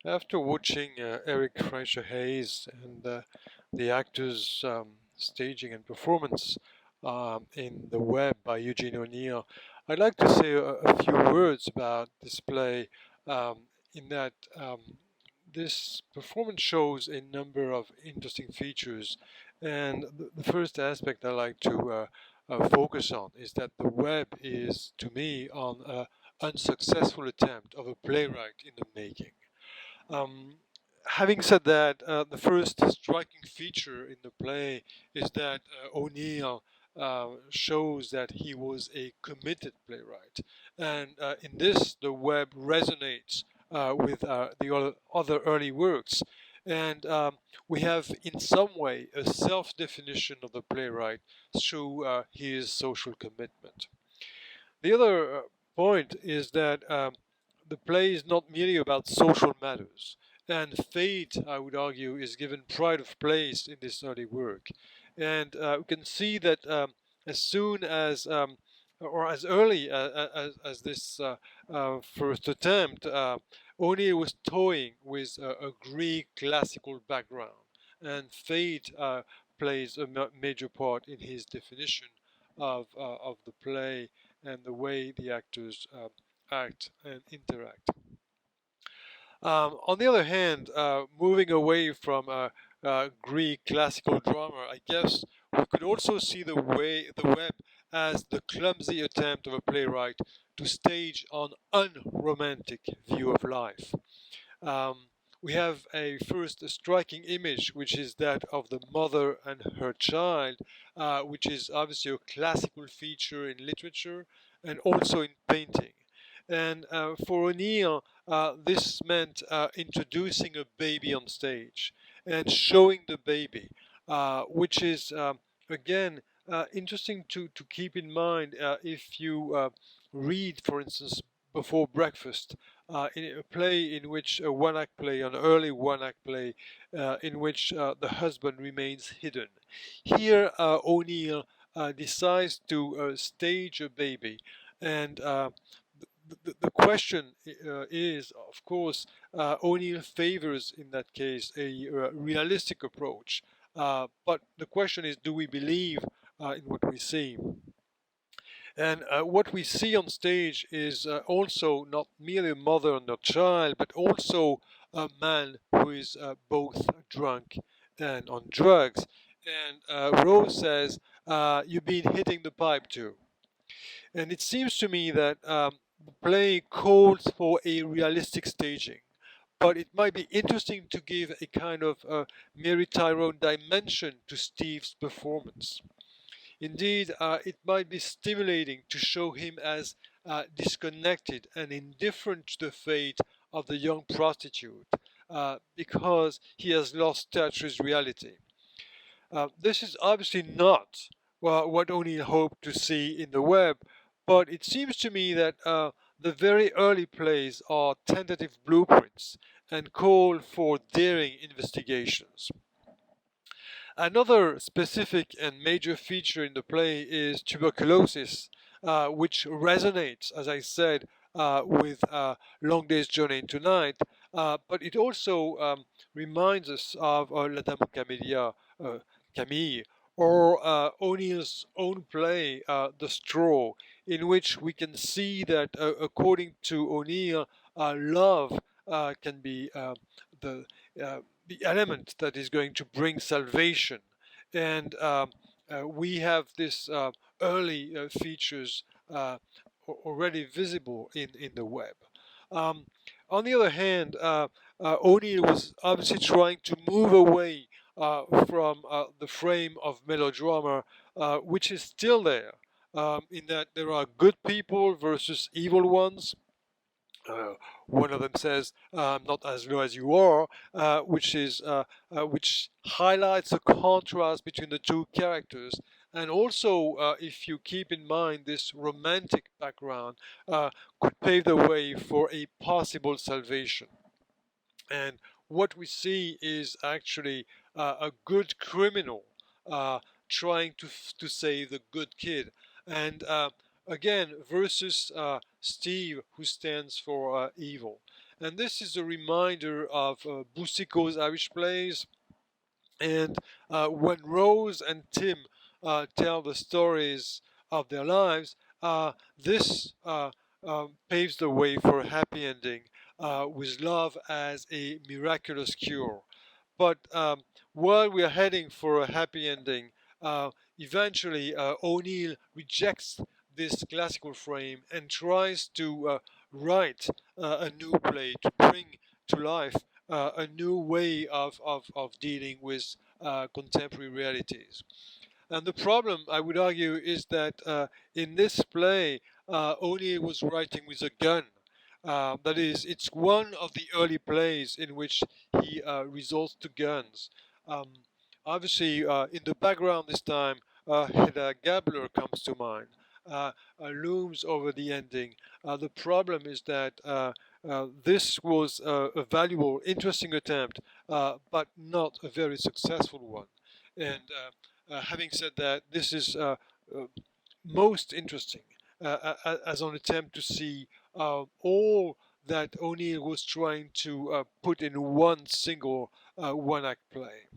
After watching Eric Fleischer Hayes and the actors' staging and performance in The Web by Eugene O'Neill, I'd like to say a few words about this play, in that this performance shows a number of interesting features. And the first aspect I like to focus on is that The Web is, to me, an unsuccessful attempt of a playwright in the making. Um, Having said that, the first striking feature in the play is that O'Neill shows that he was a committed playwright, and in this, the web resonates with the other early works, and we have, in some way, a self-definition of the playwright through his social commitment. The other point is that the play is not merely about social matters, and fate, I would argue, is given pride of place in this early work. And we can see that as soon as, or as early as this first attempt, O'Neill was toying with a Greek classical background, and fate plays a major part in his definition of the play and the way the actors act and interact. On the other hand, moving away from Greek classical drama, I guess we could also see the web as the clumsy attempt of a playwright to stage an unromantic view of life. Um, we have a first striking image, which is that of the mother and her child, which is obviously a classical feature in literature and also in painting. And for O'Neill, this meant introducing a baby on stage and showing the baby, which is, again, interesting to keep in mind if you read, for instance, Before Breakfast, in a play in which a one-act play, an early one-act play, in which the husband remains hidden. Here, O'Neill decides to stage a baby, and the question is, of course, O'Neill favors in that case a realistic approach. But the question is, do we believe in what we see? And what we see on stage is also not merely a mother and a child, but also a man who is both drunk and on drugs. And Rose says, "You've been hitting the pipe too." And it seems to me that the play calls for a realistic staging, but it might be interesting to give a kind of Mary Tyrone dimension to Steve's performance. Indeed, it might be stimulating to show him as disconnected and indifferent to the fate of the young prostitute because he has lost touch with reality. This is obviously not what O'Neill hoped to see in the web, but it seems to me that the very early plays are tentative blueprints and call for daring investigations. Another specific and major feature in the play is tuberculosis, which resonates, as I said, with Long Day's Journey into Night, but it also reminds us of La Dame Camélia, Camille, or O'Neill's own play, The Straw, in which we can see that, according to O'Neill, love can be the uh, the element that is going to bring salvation. And we have this early features already visible in the web. Um, on the other hand, O'Neill was obviously trying to move away from the frame of melodrama, which is still there, in that there are good people versus evil ones. Uh, One of them says, "Not as low as you are," which highlights a contrast between the two characters. And also, if you keep in mind this romantic background, could pave the way for a possible salvation. And what we see is actually a good criminal trying to save the good kid. And again, versus Steve, who stands for evil. And this is a reminder of Boucicault's Irish plays. And when Rose and Tim tell the stories of their lives, this paves the way for a happy ending with love as a miraculous cure. But while we are heading for a happy ending, eventually O'Neill rejects this classical frame and tries to write a new play to bring to life a new way of dealing with contemporary realities. And the problem, I would argue, is that in this play, O'Neill was writing with a gun. That is, it's one of the early plays in which he resorts to guns. Um, Obviously, in the background this time, Hedda Gabler comes to mind, looms over the ending. The problem is that this was a valuable, interesting attempt, but not a very successful one. And having said that, this is most interesting as an attempt to see all that O'Neill was trying to put in one single one-act play.